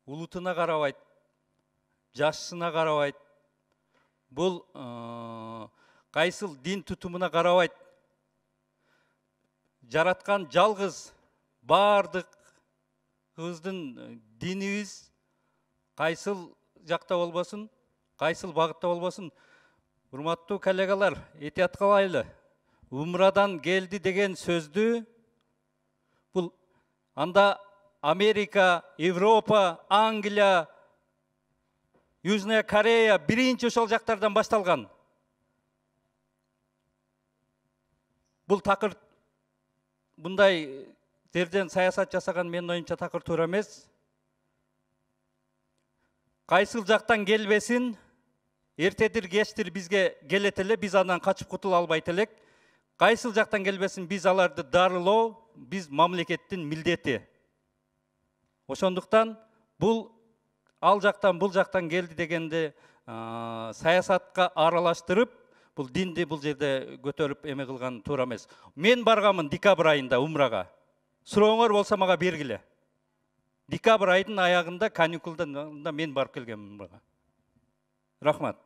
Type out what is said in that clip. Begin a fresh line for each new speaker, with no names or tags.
улутуна карабайт, жашысына карабайт. Бул кайсыл дин тутумуна карабайт. Жараткан жалгыз бардыгыбыздын динибиз кайсыл жакта болбосун, кайсыл багытта болбосун. Урматтуу коллегалар, этият кылайлы. Умрадан келди деген сөздү бул анда Америка, Европа, Англия, Южная Корея биринчи ошол жактардан башталган. Бул такыр мындай жерден саясат жасаган менин оюмча такыр туура эмес. Кайсыл жактан келбесин, эртедир кечтир бизге келет эле, биз андан качып кутула албайт элек. Кайсыл жактан келбесин, биз аларды дарылоо, биз мамлекеттин милдети. Ошондуктан бул ал жактан бул жактан келди дегенде саясатка аралаштырып, бул динди бул жерде көтөрүп эме кылган туура эмес. Мен барганмын декабрь айында умрага. Сурооңор болсо мага бергиле. Декабрь айдын аягында каникулда мен барып келгенмин умрага. Рахмат.